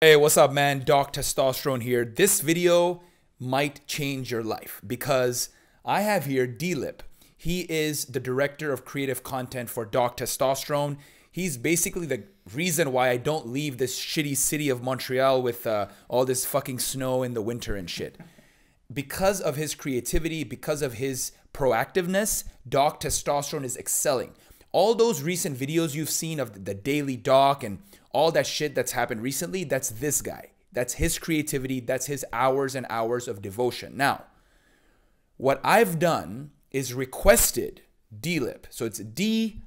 Hey, what's up, man? Doc Testosterone here. This video might change your life because I have here D-LIP. He is the director of creative content for Doc Testosterone. He's basically the reason why I don't leave this shitty city of Montreal with all this fucking snow in the winter and shit. Because of his creativity, because of his proactiveness, Doc Testosterone is excelling. All those recent videos you've seen of the Daily Doc and all that shit that's happened recently, that's this guy. That's his creativity. That's his hours and hours of devotion. Now, what I've done is requested D-LIP. So it's D-LIP.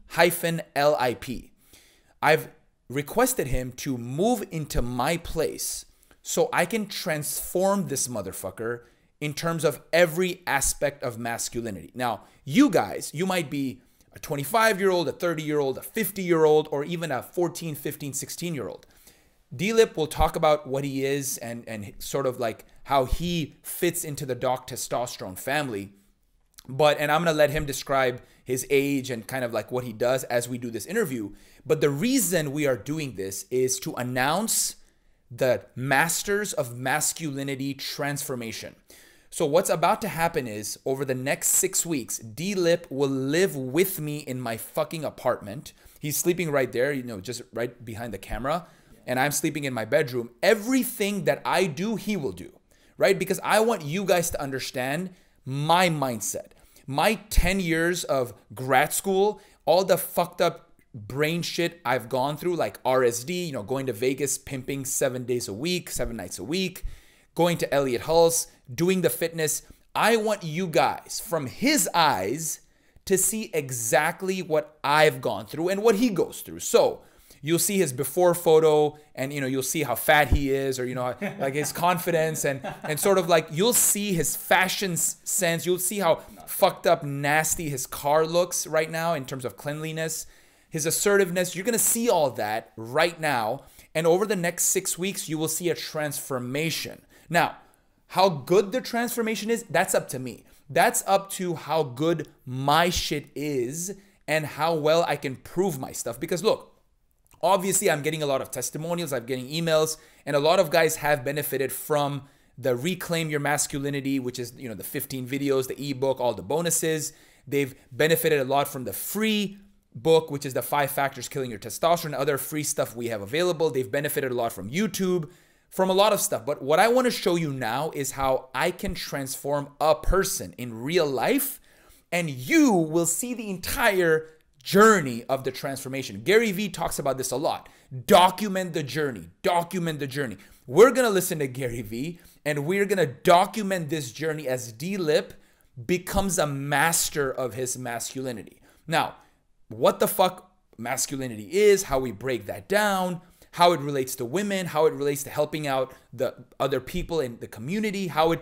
I've requested him to move into my place so I can transform this motherfucker in terms of every aspect of masculinity. Now, you guys, you might be a 25-year-old, a 30-year-old, a 50-year-old, or even a 14, 15, 16-year-old. D-LIP will talk about what he is and sort of like how he fits into the Doc Testosterone family. And I'm going to let him describe his age and kind of like what he does as we do this interview. But the reason we are doing this is to announce the Masters of Masculinity Transformation. So what's about to happen is over the next 6 weeks, D-LIP will live with me in my fucking apartment. He's sleeping right there, you know, just right behind the camera. And I'm sleeping in my bedroom. Everything that I do, he will do, right? Because I want you guys to understand my mindset. My 10 years of grad school, all the fucked up brain shit I've gone through, like RSD, you know, going to Vegas, pimping 7 days a week, 7 nights a week, going to Elliott Hulse, doing the fitness. I want you guys from his eyes to see exactly what I've gone through and what he goes through. So you'll see his before photo and, you know, you'll see how fat he is or, you know, like his confidence and sort of like you'll see his fashion sense. You'll see how fucked up, nasty his car looks right now in terms of cleanliness, his assertiveness. You're going to see all that right now. And over the next 6 weeks, you will see a transformation. Now, how good the transformation is, that's up to me. That's up to how good my shit is and how well I can prove my stuff. Because look, obviously I'm getting a lot of testimonials, I'm getting emails, and a lot of guys have benefited from the Reclaim Your Masculinity, which is, you know, the 15 videos, the ebook, all the bonuses. They've benefited a lot from the free book, which is the 5 Factors Killing Your Testosterone, other free stuff we have available. They've benefited a lot from YouTube, from a lot of stuff. But what I want to show you now is how I can transform a person in real life, and you will see the entire journey of the transformation. Gary Vee talks about this a lot. Document the journey. Document the journey. We're going to listen to Gary Vee, and we're going to document this journey as D-LIP becomes a master of his masculinity. Now, what the fuck masculinity is, how we break that down, how it relates to women, how it relates to helping out the other people in the community, how it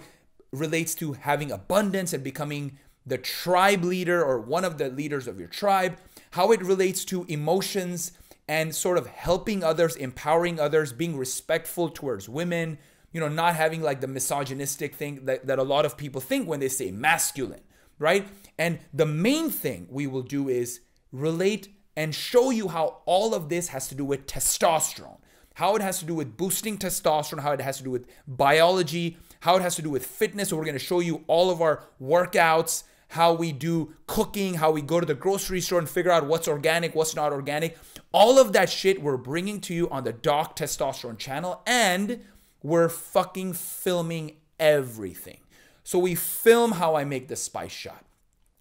relates to having abundance and becoming the tribe leader or one of the leaders of your tribe, how it relates to emotions and sort of helping others, empowering others, being respectful towards women, you know, not having like the misogynistic thing that a lot of people think when they say masculine, right? And the main thing we will do is relate and show you how all of this has to do with testosterone, how it has to do with boosting testosterone, how it has to do with biology, how it has to do with fitness. So we're going to show you all of our workouts, how we do cooking, how we go to the grocery store and figure out what's organic, what's not organic. All of that shit we're bringing to you on the Doc Testosterone channel, and we're fucking filming everything. So we film how I make the spice shot.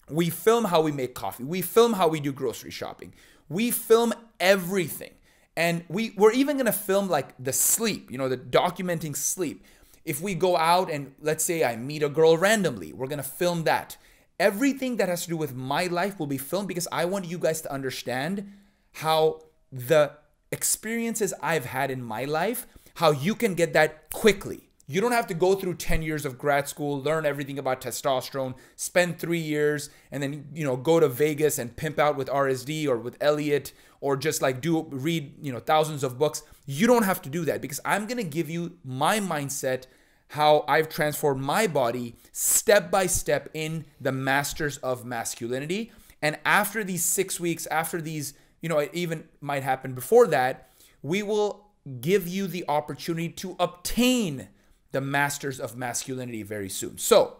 We film how we make coffee. We film how we do grocery shopping. We film everything. And we're even going to film like the sleep, you know, the documenting sleep. If we go out and let's say I meet a girl randomly, we're going to film that. Everything that has to do with my life will be filmed because I want you guys to understand how the experiences I've had in my life, how you can get that quickly. You don't have to go through 10 years of grad school, learn everything about testosterone, spend 3 years, and then, you know, go to Vegas and pimp out with RSD or with Elliott or just like read, you know, thousands of books. You don't have to do that because I'm going to give you my mindset, how I've transformed my body step by step in the Masters of Masculinity. And after these 6 weeks, after these, you know, it even might happen before that, we will give you the opportunity to obtain the Masters of Masculinity very soon. So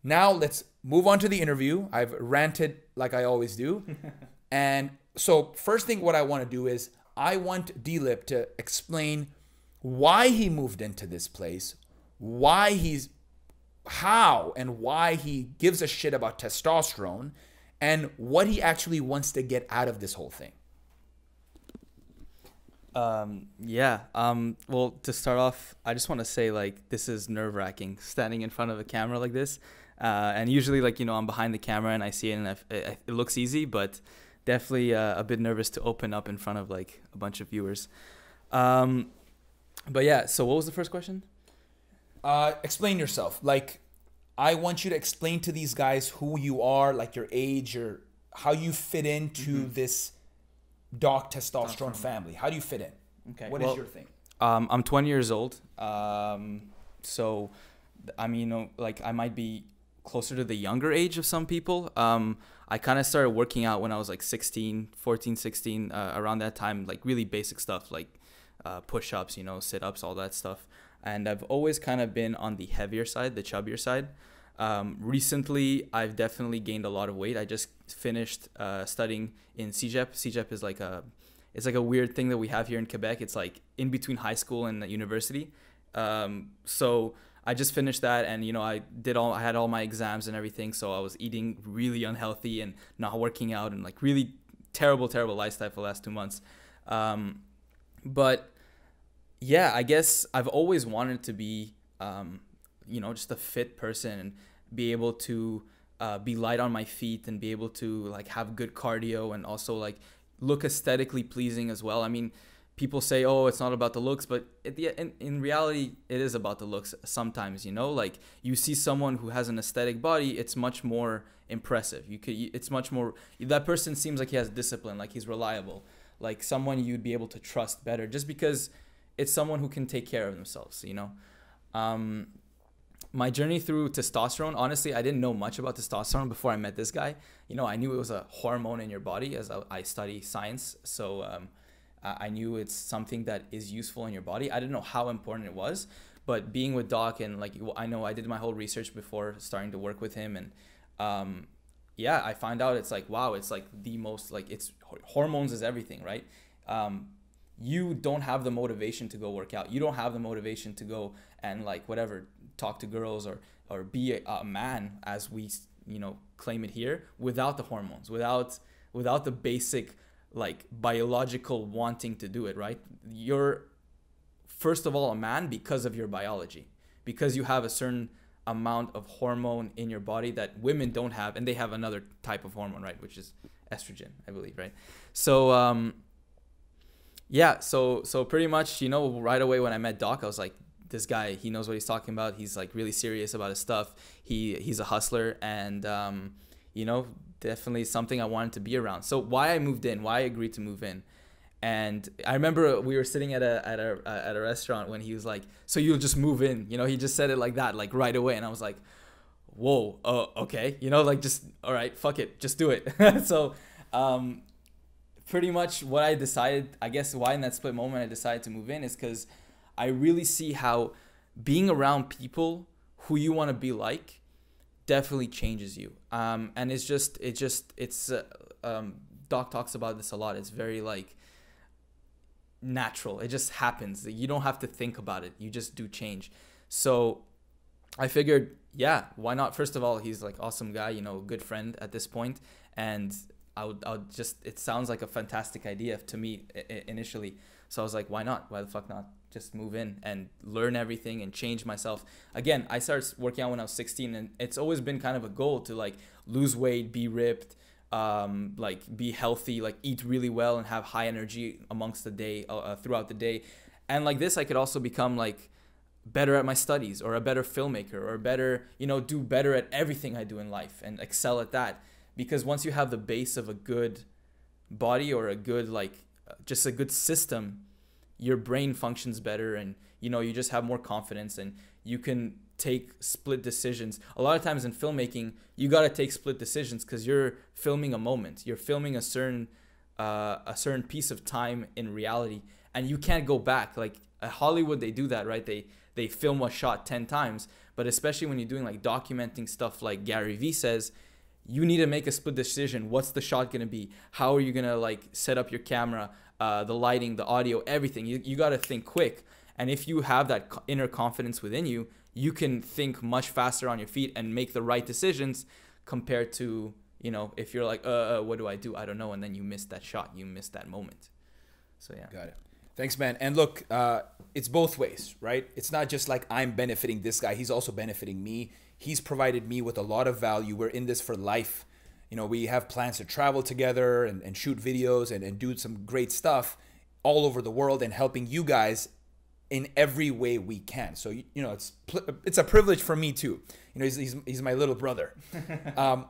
now let's move on to the interview. I've ranted like I always do. And so first thing what I want to do is I want D-Lip to explain why he moved into this place, how and why he gives a shit about testosterone, and what he actually wants to get out of this whole thing. Well, to start off, I just want to say, like, this is nerve-wracking standing in front of a camera like this. And usually, like, you know, I'm behind the camera and I see it and it looks easy, but definitely a bit nervous to open up in front of like a bunch of viewers. But yeah, so what was the first question? Explain yourself. Like, I want you to explain to these guys who you are, like your age, or how you fit into this Doc testosterone family. How do you fit in? Okay. What is your thing? I'm 20 years old. So, I mean, you know, like I might be closer to the younger age of some people. I kind of started working out when I was like 16, around that time, like really basic stuff like push-ups, you know, sit-ups, all that stuff. And I've always kind of been on the heavier side, the chubbier side. Recently, I've definitely gained a lot of weight. I just finished studying in CEGEP. CEGEP is like it's like a weird thing that we have here in Quebec. It's like in between high school and university. So I just finished that, and you know, I had all my exams and everything. So I was eating really unhealthy and not working out, and like really terrible lifestyle for the last 2 months. But yeah, I guess I've always wanted to be, you know, just a fit person and be able to be light on my feet and be able to like have good cardio and also like look aesthetically pleasing as well. I mean, people say, oh, it's not about the looks, but in reality, it is about the looks sometimes, you know? Like, you see someone who has an aesthetic body, it's much more impressive. It's much more, that person seems like he has discipline, like he's reliable, like someone you'd be able to trust better just because it's someone who can take care of themselves, you know? My journey through testosterone, honestly, I didn't know much about testosterone before I met this guy. You know, I knew it was a hormone in your body as I study science. So I knew it's something that is useful in your body. I didn't know how important it was, but being with Doc and like, I know I did my whole research before starting to work with him. And yeah, I find out it's like, wow, it's like the most, like it's hormones is everything, right? You don't have the motivation to go work out. You don't have the motivation to go and like whatever, talk to girls or be a man as we, you know, claim it here without the hormones, without the basic like biological wanting to do it, right? You're first of all a man because of your biology, because you have a certain amount of hormone in your body that women don't have, and they have another type of hormone, right, which is estrogen, I believe, right? So yeah, so pretty much, you know, right away when I met Doc, I was like, this guy, he knows what he's talking about. He's like really serious about his stuff. He's a hustler, and you know, definitely something I wanted to be around. So why I moved in, why I agreed to move in. And I remember we were sitting at a restaurant when he was like, so you'll just move in, you know, he just said it like that, like right away. And I was like, whoa, okay. You know, like just, all right, fuck it, just do it. So pretty much what I decided, I guess why in that split moment I decided to move in is because I really see how being around people who you want to be like definitely changes you. And Doc talks about this a lot. It's very like natural. It just happens. You don't have to think about it. You just do change. So I figured, yeah, why not? First of all, he's like awesome guy, you know, good friend at this point. And I would just, it sounds like a fantastic idea to me initially. So I was like, why not? Why the fuck not? Just move in and learn everything and change myself. Again, I started working out when I was 16, and it's always been kind of a goal to like lose weight, be ripped, like be healthy, like eat really well and have high energy amongst the day, throughout the day. And like this, I could also become like better at my studies or a better filmmaker or better, you know, do better at everything I do in life and excel at that. Because once you have the base of a good body or a good, like just a good system, your brain functions better, and you know, you just have more confidence and you can take split decisions. A lot of times in filmmaking, you got to take split decisions because you're filming a moment, you're filming a certain piece of time in reality, and you can't go back. Like at Hollywood, they do that, right? They film a shot 10 times, but especially when you're doing like documenting stuff like Gary Vee says, you need to make a split decision. What's the shot going to be? How are you going to like set up your camera, the lighting, the audio, everything? You got to think quick. And if you have that inner confidence within you, you can think much faster on your feet and make the right decisions compared to, you know, if you're like, what do? I don't know. And then you miss that shot. You miss that moment. So, yeah. Got it. Thanks, man. And look, it's both ways, right? It's not just like I'm benefiting this guy. He's also benefiting me. He's provided me with a lot of value. We're in this for life. You know, we have plans to travel together and shoot videos and do some great stuff all over the world and helping you guys in every way we can. So, you know, it's a privilege for me too. You know, he's my little brother.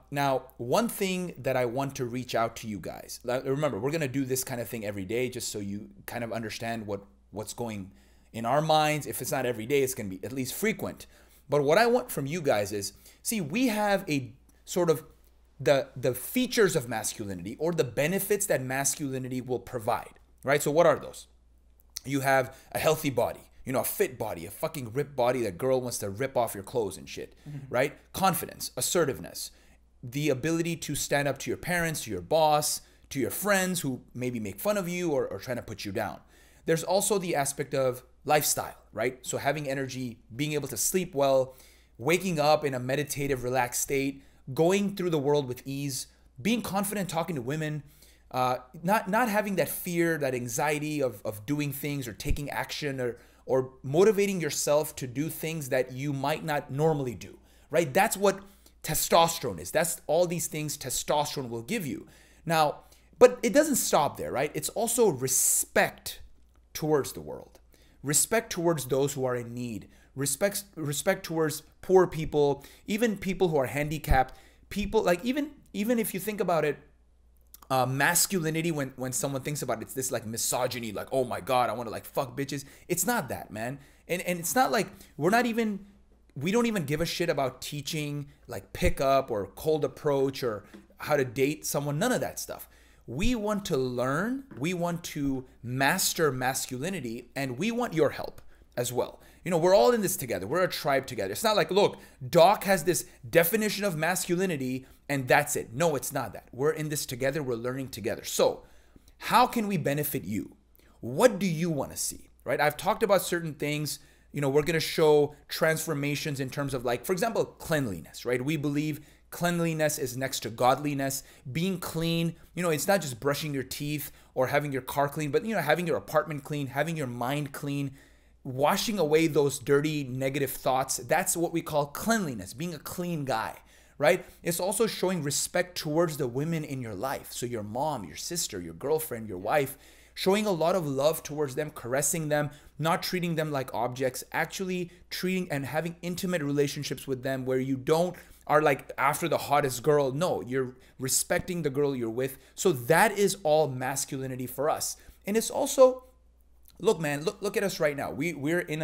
Now, one thing that I want to reach out to you guys. Remember, we're going to do this kind of thing every day just so you kind of understand what's going in our minds. If it's not every day, it's going to be at least frequent. But what I want from you guys is, see, we have a sort of the features of masculinity or the benefits that masculinity will provide, right? So what are those? You have a healthy body, you know, a fit body, a fucking ripped body that girl wants to rip off your clothes and shit, right? Confidence, assertiveness, the ability to stand up to your parents, to your boss, to your friends who maybe make fun of you or trying to put you down. There's also the aspect of lifestyle, right? So having energy, being able to sleep well, waking up in a meditative, relaxed state, going through the world with ease, being confident talking to women, not having that fear, that anxiety of doing things or taking action or motivating yourself to do things that you might not normally do, right? That's what testosterone is. That's all these things testosterone will give you. Now, but it doesn't stop there, right? It's also respect towards the world, respect towards those who are in need, respect towards poor people, even people who are handicapped, people like even if you think about it, masculinity, when someone thinks about it, it's this like misogyny, like, oh my God, I want to like fuck bitches. It's not that, man. And it's not like we don't even give a shit about teaching like pickup or cold approach or how to date someone, none of that stuff. We want to learn, we want to master masculinity, and we want your help as well. You know, we're all in this together. We're a tribe together. It's not like, look, Doc has this definition of masculinity and that's it. No, it's not that. We're in this together. We're learning together. So how can we benefit you? What do you want to see, right? I've talked about certain things. You know, we're going to show transformations in terms of like, for example, cleanliness, right? We believe cleanliness is next to godliness. Being clean, you know, it's not just brushing your teeth or having your car clean, but, you know, having your apartment clean, having your mind clean, washing away those dirty negative thoughts. That's what we call cleanliness, being a clean guy, right? It's also showing respect towards the women in your life. So your mom, your sister, your girlfriend, your wife, showing a lot of love towards them, caressing them, not treating them like objects, actually treating and having intimate relationships with them where you don't are like after the hottest girl. No, you're respecting the girl you're with. So that is all masculinity for us. And it's also, look, man, look at us right now. We're in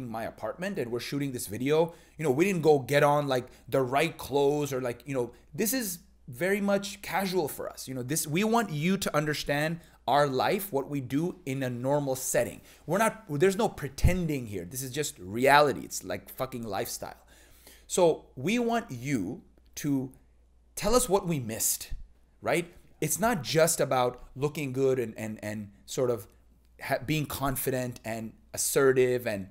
my apartment and we're shooting this video. You know, we didn't go get on like the right clothes or like, you know, this is very much casual for us. You know, we want you to understand our life, what we do in a normal setting. There's no pretending here. This is just reality. It's like fucking lifestyle. So we want you to tell us what we missed, right? It's not just about looking good and sort of being confident and assertive and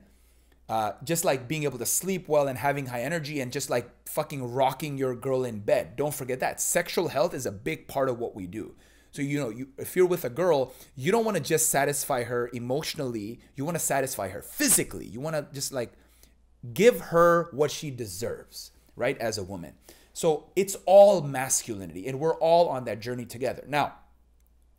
just like being able to sleep well and having high energy and just like fucking rocking your girl in bed. Don't forget that. Sexual health is a big part of what we do. So, you know, if you're with a girl, you don't want to just satisfy her emotionally. You want to satisfy her physically. You want to just like give her what she deserves, right, as a woman. So it's all masculinity, and we're all on that journey together. Now,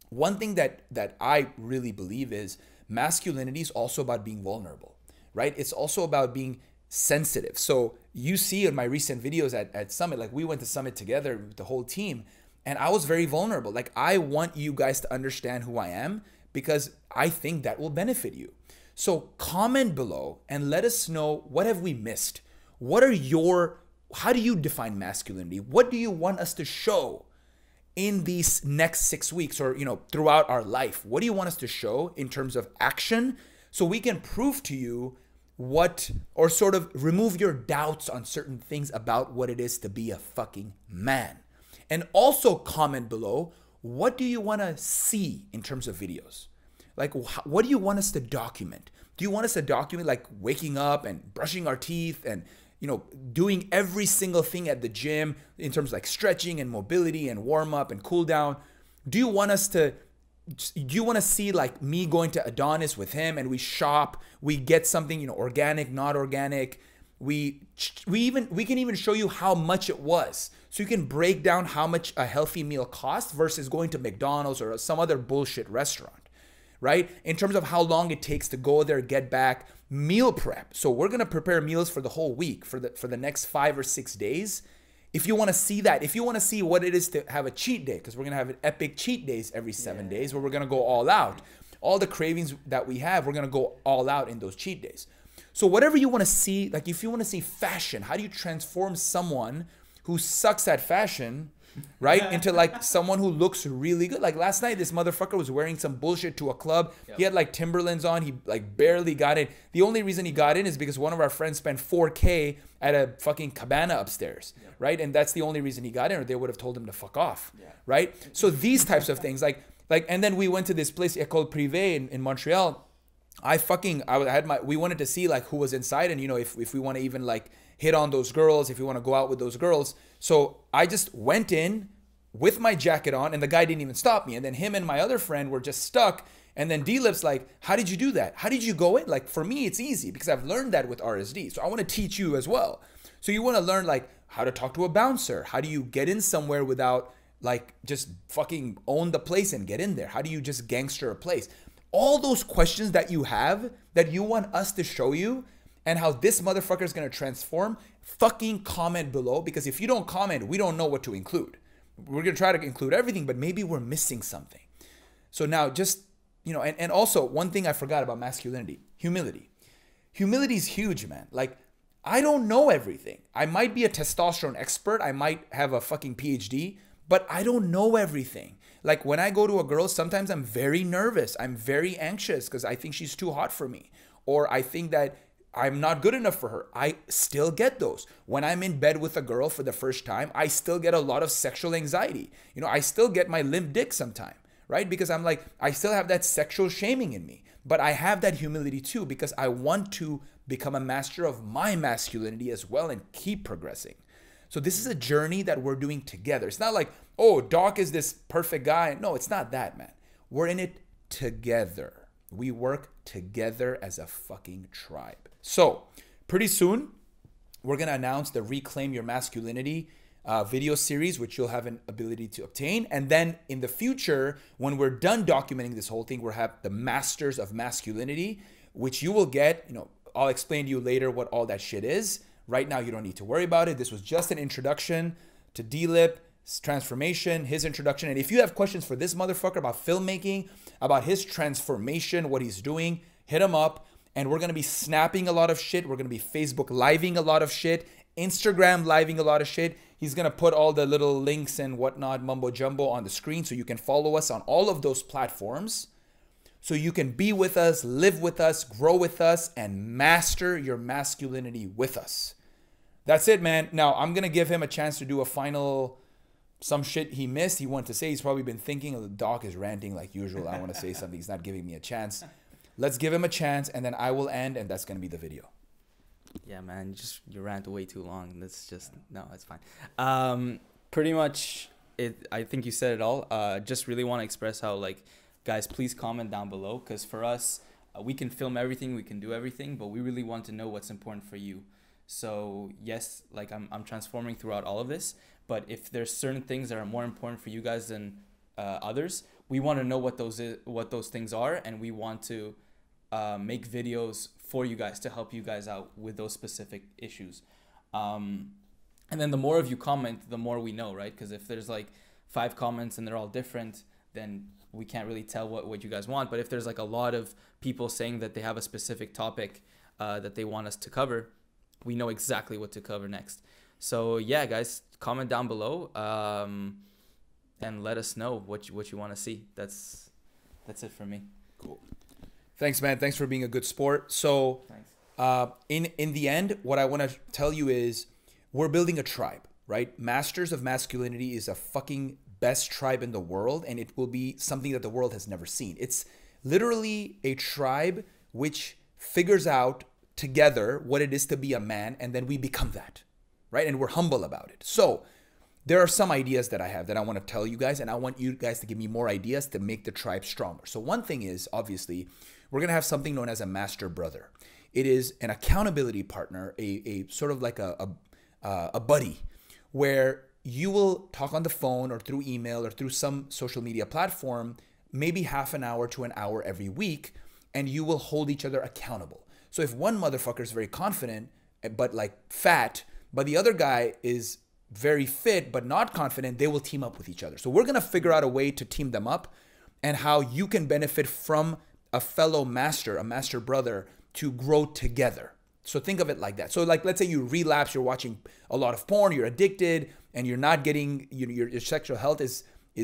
one thing that I really believe is masculinity is also about being vulnerable, right? It's also about being sensitive. So you see in my recent videos at Summit, like we went to Summit together with the whole team, and I was very vulnerable. Like I want you guys to understand who I am because I think that will benefit you. So comment below and let us know, what have we missed? How do you define masculinity? What do you want us to show in these next 6 weeks, or, you know, throughout our life? What do you want us to show in terms of action so we can prove to you what, or sort of remove your doubts on certain things about what it is to be a fucking man? And also comment below, what do you want to see in terms of videos? Like, what do you want us to document? Do you want us to document like waking up and brushing our teeth and, you know, doing every single thing at the gym in terms of like stretching and mobility and warm up and cool down? Do you want to see like me going to Adonis with him and we shop, we get something, you know, organic, not organic. We can even show you how much it was. So you can break down how much a healthy meal costs versus going to McDonald's or some other bullshit restaurant, right? In terms of how long it takes to go there, get back, meal prep. So we're going to prepare meals for the whole week, for the next 5 or 6 days. If you want to see that, if you want to see what it is to have a cheat day, because we're going to have an epic cheat days every 7 days where we're going to go all out. All the cravings that we have, we're going to go all out in those cheat days. So whatever you want to see, like if you want to see fashion, how do you transform someone who sucks at fashion, right, into like someone who looks really good? Like last night, this motherfucker was wearing some bullshit to a club. Yep. He had like Timberlands on. He like barely got in. The only reason he got in is because one of our friends spent $4K at a fucking cabana upstairs, right? And that's the only reason he got in, or they would have told him to fuck off, right? So these types of things, like, and then we went to this place called Privé in Montreal. We wanted to see like who was inside, and you know, if we want to even like hit on those girls, if we want to go out with those girls. So I just went in with my jacket on, and the guy didn't even stop me. And then him and my other friend were just stuck. And then D-Lip's like, how did you do that? How did you go in? Like for me, it's easy because I've learned that with RSD. So I want to teach you as well. So you want to learn like how to talk to a bouncer. How do you get in somewhere without like just fucking own the place and get in there? How do you just gangster a place? All those questions that you have that you want us to show you, and how this motherfucker is going to transform, fucking comment below, because if you don't comment, we don't know what to include. We're going to try to include everything, but maybe we're missing something. So now just, you know, and also one thing I forgot about masculinity, humility. Humility is huge, man. Like, I don't know everything. I might be a testosterone expert. I might have a fucking PhD, but I don't know everything. Like when I go to a girl, sometimes I'm very nervous. I'm very anxious because I think she's too hot for me. Or I think that I'm not good enough for her. I still get those. When I'm in bed with a girl for the first time, I still get a lot of sexual anxiety. You know, I still get my limp dick sometime, right? Because I'm like, I still have that sexual shaming in me. But I have that humility too, because I want to become a master of my masculinity as well and keep progressing. So this is a journey that we're doing together. It's not like, oh, Doc is this perfect guy. No, it's not that, man. We're in it together. We work together as a fucking tribe. So pretty soon, we're going to announce the Reclaim Your Masculinity video series, which you'll have an ability to obtain. And then in the future, when we're done documenting this whole thing, we'll have the Masters of Masculinity, which you will get. You know, I'll explain to you later what all that shit is. Right now, you don't need to worry about it. This was just an introduction to D-Lip, transformation, his introduction. And if you have questions for this motherfucker about filmmaking, about his transformation, what he's doing, hit him up. And we're going to be snapping a lot of shit. We're going to be Facebook living a lot of shit, Instagram living a lot of shit. He's going to put all the little links and whatnot, mumbo jumbo, on the screen so you can follow us on all of those platforms. So you can be with us, live with us, grow with us, and master your masculinity with us. That's it, man. Now, I'm going to give him a chance to do a final, some shit he missed. He wanted to say, he's probably been thinking, the Doc is ranting like usual. I want to say something. He's not giving me a chance. Let's give him a chance, and then I will end, and that's going to be the video. Yeah, man, you rant way too long. That's just, no, it's fine. Pretty much, I think you said it all. Just really want to express how, like, guys, please comment down below, because for us, we can film everything, we can do everything, but we really want to know what's important for you. So yes, like I'm transforming throughout all of this, but if there's certain things that are more important for you guys than others, we want to know what those things are, and we want to make videos for you guys to help you guys out with those specific issues. And then the more of you comment, the more we know, right? Because if there's like 5 comments and they're all different, then we can't really tell what you guys want. But if there's like a lot of people saying that they have a specific topic that they want us to cover, we know exactly what to cover next. So yeah, guys, comment down below. and let us know what you want to see. That's it for me. Cool. Thanks, man. Thanks for being a good sport. So in the end, what I want to tell you is we're building a tribe, right? Masters of Masculinity is a fucking best tribe in the world, and it will be something that the world has never seen. It's literally a tribe which figures out together what it is to be a man, and then we become that, right? And we're humble about it. So there are some ideas that I have that I want to tell you guys, and I want you guys to give me more ideas to make the tribe stronger. So one thing is, obviously, we're going to have something known as a master brother. It is an accountability partner, a sort of like a buddy, where you will talk on the phone or through email or through some social media platform, maybe half an hour to an hour every week, and you will hold each other accountable. So if one motherfucker is very confident, but like fat, but the other guy is very fit, but not confident, they will team up with each other. So we're going to figure out a way to team them up and how you can benefit from a fellow master, a master brother, to grow together. So think of it like that. So like, let's say you relapse, you're watching a lot of porn, you're addicted, and you're not getting, your sexual health is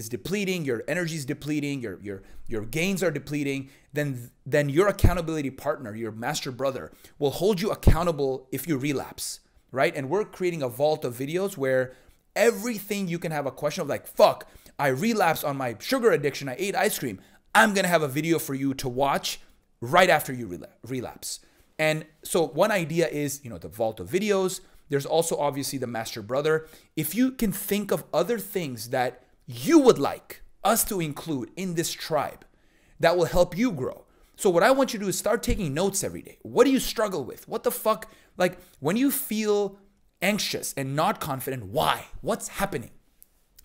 depleting, your energy is depleting, your gains are depleting, then your accountability partner, your master brother, will hold you accountable if you relapse, right? And we're creating a vault of videos where everything you can have a question of, like, fuck, I relapsed on my sugar addiction, I ate ice cream. I'm gonna have a video for you to watch right after you relapse. And so one idea is, the vault of videos. There's also obviously the master brother. If you can think of other things that you would like us to include in this tribe that will help you grow. So what I want you to do is start taking notes every day. What do you struggle with? What the fuck? Like, when you feel anxious and not confident, why? What's happening?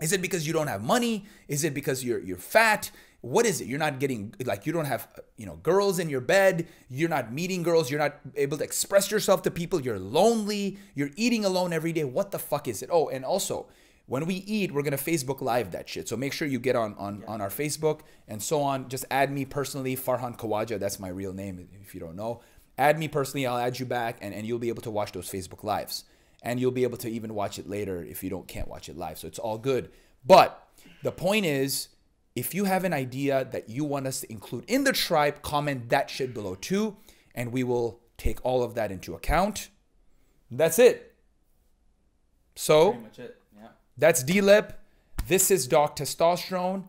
Is it because you don't have money? Is it because you're fat? What is it? You're not getting, like, you don't have, girls in your bed. You're not meeting girls. You're not able to express yourself to people. You're lonely. You're eating alone every day. What the fuck is it? Oh, and also, when we eat, we're going to Facebook Live that shit. So make sure you get on our Facebook and so on. Just add me personally, Farhan Khawaja. That's my real name if you don't know. Add me personally. I'll add you back, and you'll be able to watch those Facebook Lives. And you'll be able to even watch it later if you can't watch it live. So it's all good. But the point is, if you have an idea that you want us to include in the tribe, comment that shit below too, and we will take all of that into account. That's it. So Pretty much it. Yeah. That's D-LIP. This is Doc Testosterone,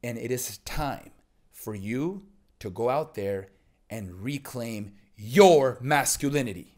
and it is time for you to go out there and reclaim your masculinity.